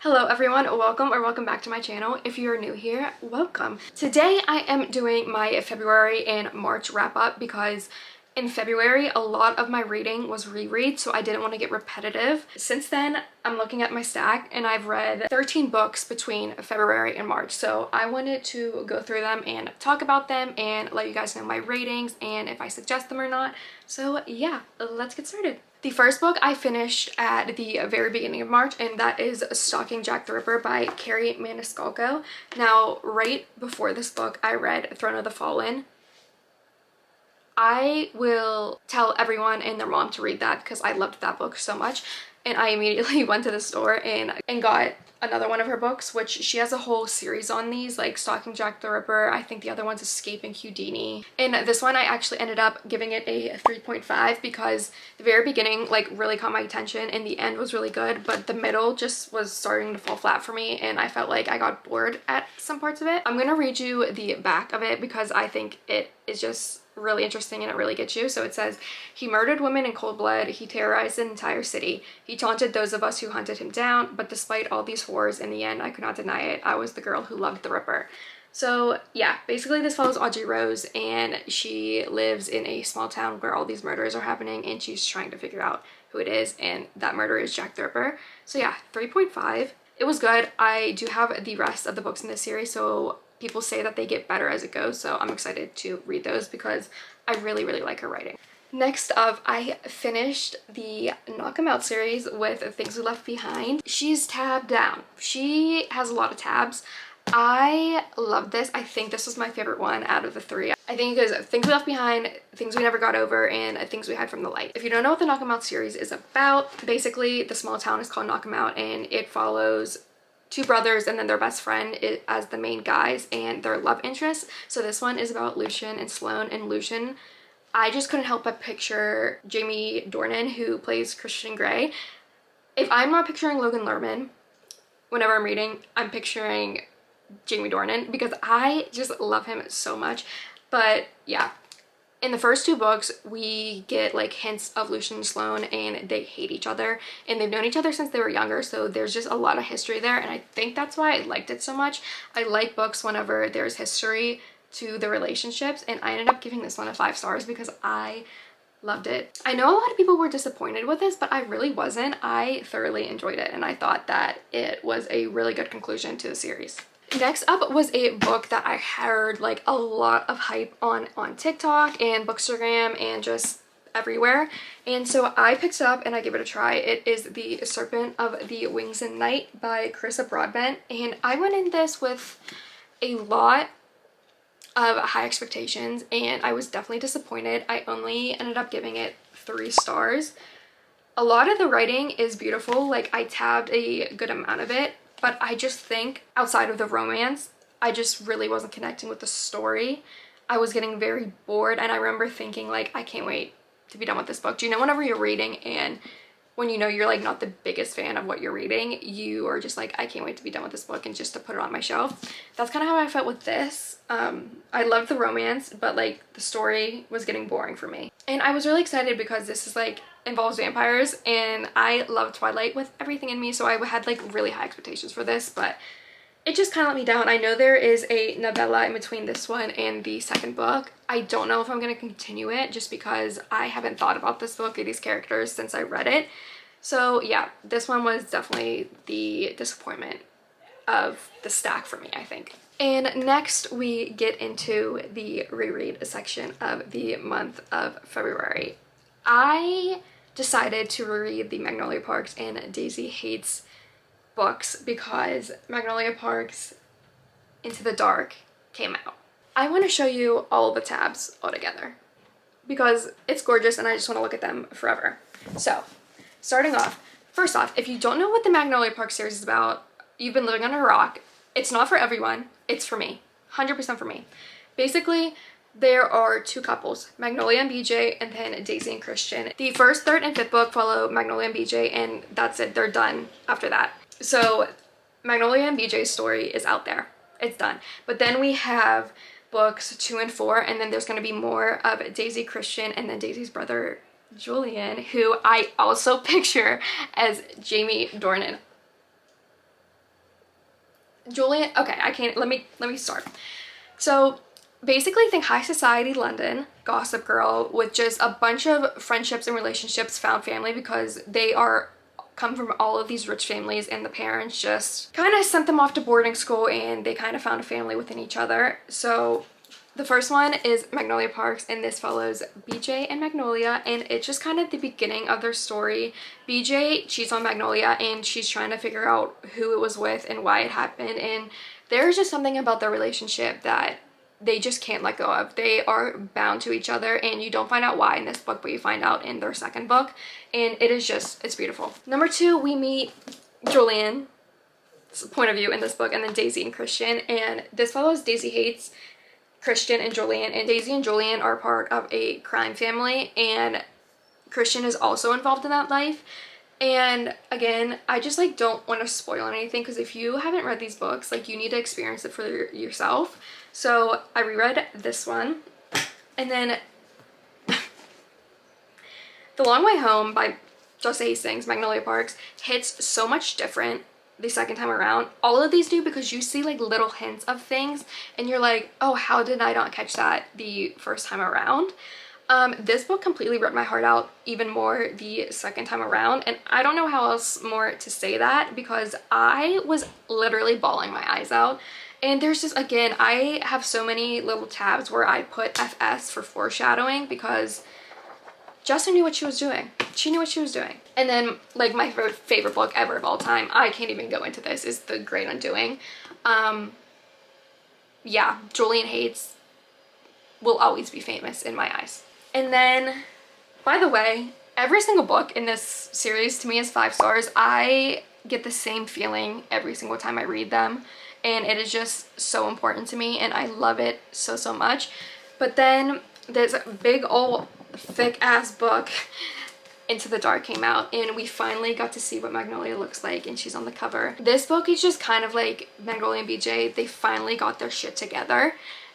Hello everyone, welcome back to my channel. If you are new here, welcome. Today I am doing my February and March wrap up because in February a lot of my reading was reread, so I didn't want to get repetitive. Since then I'm looking at my stack and I've read 13 books between February and March, so I wanted to go through them and talk about them and let you guys know my ratings and if I suggest them or not. So yeah, let's get started. The first book I finished at the very beginning of March, and that is Stalking Jack the Ripper by Carrie Maniscalco. Now, right before this book, I read Throne of the Fallen. I will tell everyone and their mom to read that because I loved that book so much. And I immediately went to the store and got another one of her books, which she has a whole series on these, like Stalking Jack the Ripper. I think the other one's Escaping Houdini. And this one I actually ended up giving it a 3.5 because the very beginning like really caught my attention and the end was really good, but the middle just was starting to fall flat for me and I felt like I got bored at some parts of it. I'm gonna read you the back of it because I think it is just really interesting and it really gets you. So it says, "He murdered women in cold blood. He terrorized an entire city. He taunted those of us who hunted him down, but despite all these horrors, in the end, I could not deny it. I was the girl who loved the Ripper." So yeah, basically this follows Audrey Rose and she lives in a small town where all these murders are happening and she's trying to figure out who it is, and that murderer is Jack the Ripper. So yeah, 3.5. It was good. I do have the rest of the books in this series, so people say that they get better as it goes, so I'm excited to read those because I really like her writing. Next up, I finished the Knock 'Em Out series with Things We Left Behind. She's tabbed down. She has a lot of tabs. I love this. I think this was my favorite one out of the three. I think it goes Things We Left Behind, Things We Never Got Over, and Things We Hide from the Light. If you don't know what the Knock 'Em Out series is about, basically the small town is called Knock 'Em Out and it follows two brothers and then their best friend as the main guys and their love interests. So this one is about Lucian and Sloane, and Lucian, I just couldn't help but picture Jamie Dornan, who plays Christian Grey. If I'm not picturing Logan Lerman whenever I'm reading, I'm picturing Jamie Dornan because I just love him so much. But yeah, in the first two books, we get like hints of Lucian and Sloane and they hate each other and they've known each other since they were younger, so there's just a lot of history there and I think that's why I liked it so much. I like books whenever there's history to the relationships, and I ended up giving this one a 5 stars because I loved it. I know a lot of people were disappointed with this, but I really wasn't. I thoroughly enjoyed it and I thought that it was a really good conclusion to the series. Next up was a book that I heard like a lot of hype on TikTok and Bookstagram and just everywhere, and so I picked it up and I gave it a try. It is The Serpent of the Wings and Night by Carissa Broadbent, and I went in this with a lot of high expectations and I was definitely disappointed. I only ended up giving it 3 stars. A lot of the writing is beautiful, like I tabbed a good amount of it, but I just think outside of the romance, I just really wasn't connecting with the story. I was getting very bored and I remember thinking like, I can't wait to be done with this book. Do you know whenever you're reading and when you know you're like not the biggest fan of what you're reading, you are just like, I can't wait to be done with this book and just to put it on my shelf. That's kind of how I felt with this. I loved the romance, but like the story was getting boring for me. And I was really excited because this is like involves vampires and I love Twilight with everything in me, so I had like really high expectations for this, but it just kind of let me down. I know there is a novella in between this one and the second book. I don't know if I'm going to continue it just because I haven't thought about this book or these characters since I read it. So yeah, this one was definitely the disappointment of the stack for me, I think. And next we get into the reread section of the month of February. I decided to reread the Magnolia Parks and Daisy Hates books because Magnolia Parks Into the Dark came out. I want to show you all the tabs all together because it's gorgeous and I just want to look at them forever. So starting off, first off, if you don't know what the Magnolia Parks series is about, you've been living under a rock. It's not for everyone. It's for me. 100% for me. Basically, there are two couples, Magnolia and BJ, and then Daisy and Christian. The first, third, and fifth book follow Magnolia and BJ, and that's it. They're done after that. So Magnolia and BJ's story is out there. It's done. But then we have books 2 and 4, and then there's going to be more of Daisy, Christian, and then Daisy's brother Julian, who I also picture as Jamie Dornan. Julian, okay, I can't, let me start. So basically think high society London, Gossip Girl, with just a bunch of friendships and relationships, found family, because they are come from all of these rich families, and the parents just kind of sent them off to boarding school, and they kind of found a family within each other. So the first one is Magnolia Parks, and this follows BJ and Magnolia, and it's just kind of the beginning of their story. BJ cheats on Magnolia, and she's trying to figure out who it was with and why it happened, and there's just something about their relationship that they just can't let go of. They are bound to each other, and you don't find out why in this book, but you find out in their second book, and it is just, it's beautiful. Number 2, we meet Julian's point of view in this book, and then Daisy and Christian, and this follows Daisy hates Christian and Julian, and Daisy and Julian are part of a crime family, and Christian is also involved in that life. And again, I just like don't want to spoil anything, because if you haven't read these books, like you need to experience it for yourself. So I reread this one, and then The Long Way Home by Just Hastings, Magnolia Parks, hits so much different the second time around. All of these do, because you see like little hints of things and you're like, oh, how did I not catch that the first time around? This book completely ripped my heart out even more the second time around, and I don't know how else more to say that, because I was literally bawling my eyes out. And there's just, again, I have so many little tabs where I put FS for foreshadowing, because Justin knew what she was doing. She knew what she was doing. And then, like, my favorite book ever of all time, I can't even go into this, is The Great Undoing. Yeah, Julian Hates will always be famous in my eyes. And then, by the way, every single book in this series to me is 5 stars. I get the same feeling every single time I read them, and it is just so important to me, and I love it so, so much. But then this big old thick ass book, Into the Dark, came out, and we finally got to see what Magnolia looks like, and she's on the cover. This book is just kind of like Magnolia and BJ. They finally got their shit together,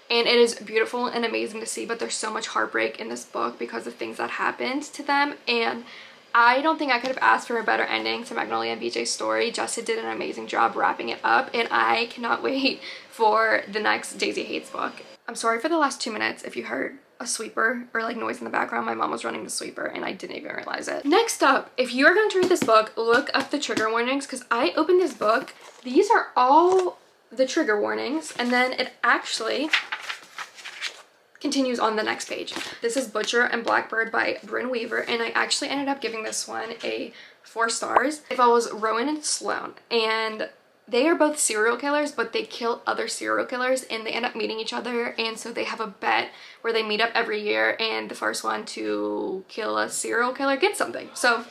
and it is beautiful and amazing to see, but there's so much heartbreak in this book because of things that happened to them, and I don't think I could have asked for a better ending to Magnolia and BJ's story. Justin did an amazing job wrapping it up, and I cannot wait for the next Daisy Hates book. I'm sorry for the last 2 minutes if you heard a sweeper or like noise in the background. My mom was running the sweeper and I didn't even realize it. Next up, if you are going to read this book, look up the trigger warnings, because I opened this book. These are all the trigger warnings, and then it actually continues on the next page. This is Butcher and Blackbird by Bryn Weaver, and I actually ended up giving this one a 4 stars. It follows Rowan and Sloane, and they are both serial killers, but they kill other serial killers, and they end up meeting each other, and so they have a bet where they meet up every year, and the first one to kill a serial killer gets something. So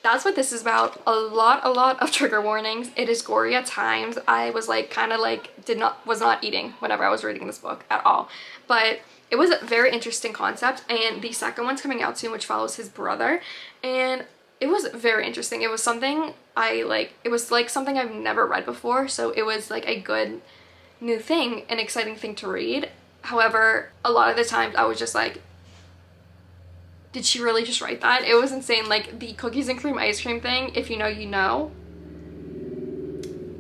that's what this is about. A lot of trigger warnings. It is gory at times. I was like kind of like was not eating whenever I was reading this book at all, but it was a very interesting concept. And the second one's coming out soon, which follows his brother, and it was very interesting. It was something it was like something I've never read before, so it was like a good new thing, an exciting thing to read. However, a lot of the times I was just like, did she really just write that? It was insane. Like the cookies and cream ice cream thing, if you know, you know.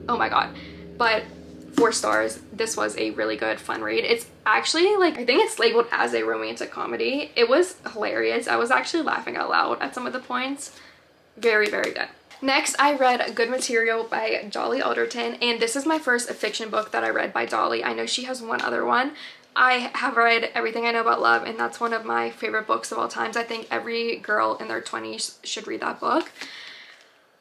Oh my god. But 4 stars. This was a really good, fun read. It's actually like, I think it's labeled as a romantic comedy. It was hilarious. I was actually laughing out loud at some of the points. Very, very good. Next, I read Good Material by Dolly Alderton, and this is my first fiction book that I read by Dolly. I know she has one other one. I have read Everything I Know About Love, and that's one of my favorite books of all times. I think every girl in their 20s should read that book.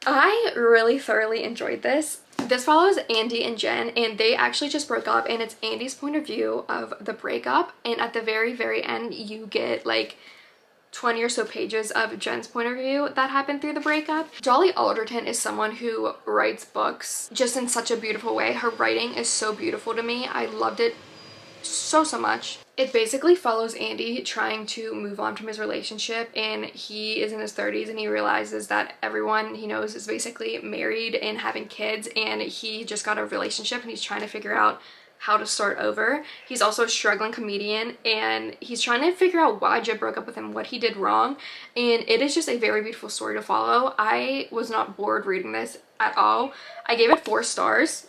I really thoroughly enjoyed this. This follows Andy and Jen, and they actually just broke up, and it's Andy's point of view of the breakup, and at the very, very end, you get like 20 or so pages of Jen's point of view that happened through the breakup. Dolly Alderton is someone who writes books just in such a beautiful way. Her writing is so beautiful to me. I loved it so much. It basically follows Andy trying to move on from his relationship, and he is in his 30s and he realizes that everyone he knows is basically married and having kids, and he just got a relationship and he's trying to figure out how to start over. He's also a struggling comedian, and he's trying to figure out why Jed broke up with him, what he did wrong, and it is just a very beautiful story to follow. I was not bored reading this at all. I gave it 4 stars.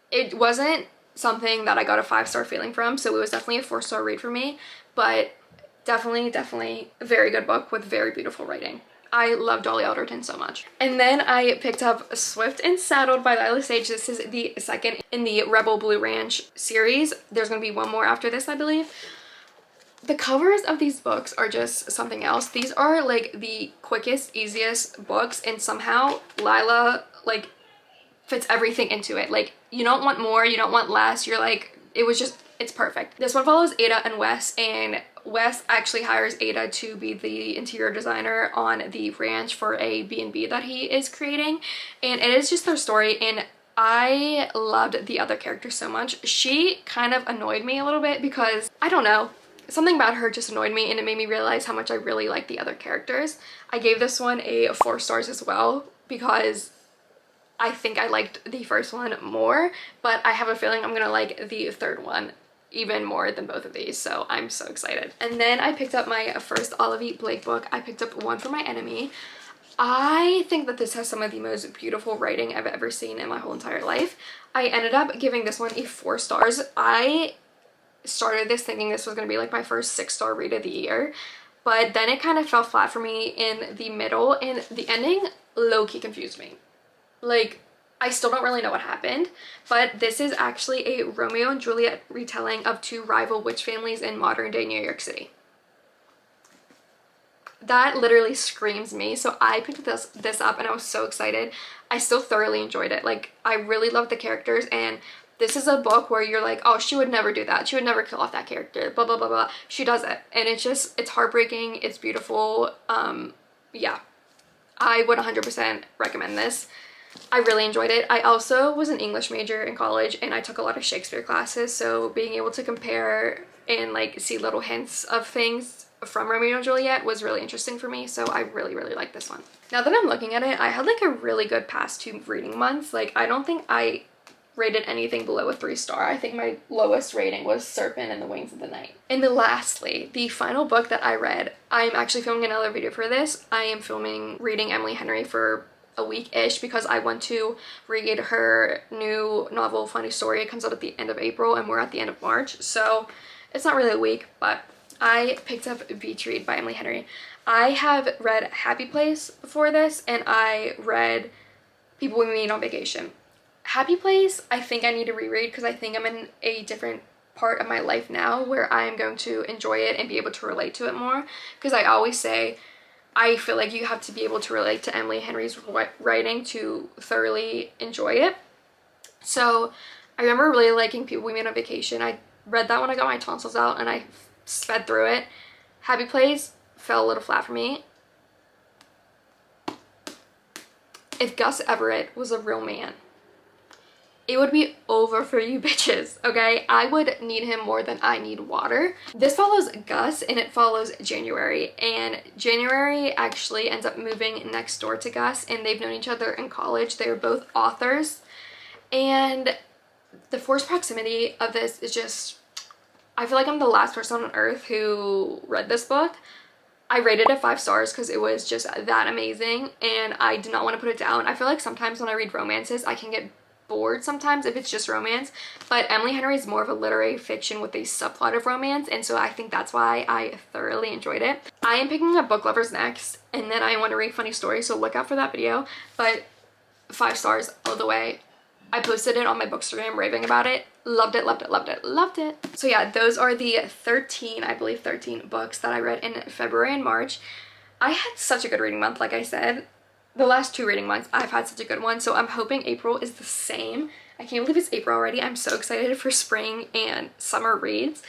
It wasn't something that I got a 5-star feeling from, so it was definitely a 4-star read for me, but definitely a very good book with very beautiful writing. I love Dolly Alderton so much. And then I picked up Swift and Saddled by Lila Sage. This is the second in the Rebel Blue Ranch series. There's going to be one more after this, I believe. The covers of these books are just something else. These are like the quickest, easiest books, and somehow Lila like fits everything into it. Like, you don't want more, you don't want less. You're like, it's perfect. This one follows Ada and Wes, and Wes actually hires Ada to be the interior designer on the ranch for a B&B that he is creating, and it is just their story, and I loved the other characters so much. She kind of annoyed me a little bit because, I don't know, something about her just annoyed me, and it made me realize how much I really like the other characters. I gave this one a 4 stars as well because I think I liked the first one more, but I have a feeling I'm gonna like the third one even more than both of these, so I'm so excited. And then I picked up my first Olivia Blake book. I picked up One for My Enemy. I think that this has some of the most beautiful writing I've ever seen in my whole entire life. I ended up giving this one a 4 stars. I started this thinking this was going to be like my first 6-star read of the year, but then it kind of fell flat for me in the middle, and the ending low-key confused me. Like, I still don't really know what happened, but this is actually a Romeo and Juliet retelling of 2 rival witch families in modern day New York City. That literally screams me, so I picked this up and I was so excited. I still thoroughly enjoyed it. Like, I really loved the characters, and this is a book where you're like, oh, she would never do that. She would never kill off that character, blah, blah, blah, blah. She does it, and it's heartbreaking, it's beautiful. Yeah, I would 100% recommend this. I really enjoyed it. I also was an English major in college, and I took a lot of Shakespeare classes, so being able to compare and like see little hints of things from Romeo and Juliet was really interesting for me, so I really liked this one. Now that I'm looking at it, I had like a really good past 2 reading months. Like, I don't think I rated anything below a 3-star. I think my lowest rating was Serpent and the Wings of the Night. And then lastly, the final book that I read, I'm actually filming another video for this. I am reading Emily Henry for a week-ish because I want to read her new novel, Funny Story. It comes out at the end of April, and we're at the end of March, so it's not really a week, but I picked up Beach Read by Emily Henry. I have read Happy Place before this, and I read People We Meet on Vacation. Happy Place, I think I need to reread because I think I'm in a different part of my life now where I'm going to enjoy it and be able to relate to it more, because I always say I feel like you have to be able to relate to Emily Henry's writing to thoroughly enjoy it. So I remember really liking People We Meet on Vacation. I read that when I got my tonsils out, and I sped through it. Happy Place fell a little flat for me. If Gus Everett was a real man, it would be over for you bitches, okay? I would need him more than I need water. This follows Gus, and it follows January, and January actually ends up moving next door to Gus, and they've known each other in college. They're both authors, and the forced proximity of this is just, I feel like I'm the last person on earth who read this book. I rated it 5 stars because it was just that amazing, and I did not want to put it down. I feel like sometimes when I read romances, I can get bored sometimes if it's just romance, but Emily Henry is more of a literary fiction with a subplot of romance, and so I think that's why I thoroughly enjoyed it. I am picking up Book Lovers next, and then I want to read Funny Story, so look out for that video, but 5 stars all the way. I posted it on my Bookstagram raving about it. Loved it, loved it, loved it, loved it. So yeah, those are the 13, I believe 13 books that I read in February and March. I had such a good reading month, like I said. The last 2 reading months, I've had such a good one, so I'm hoping April is the same. I can't believe it's April already. I'm so excited for spring and summer reads.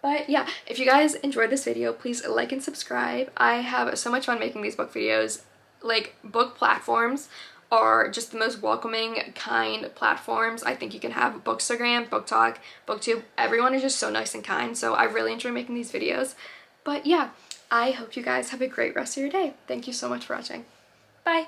But yeah, if you guys enjoyed this video, please like and subscribe. I have so much fun making these book videos. Like, book platforms are just the most welcoming, kind platforms I think you can have. Bookstagram, BookTok, BookTube, everyone is just so nice and kind, so I really enjoy making these videos. But yeah, I hope you guys have a great rest of your day. Thank you so much for watching. Bye!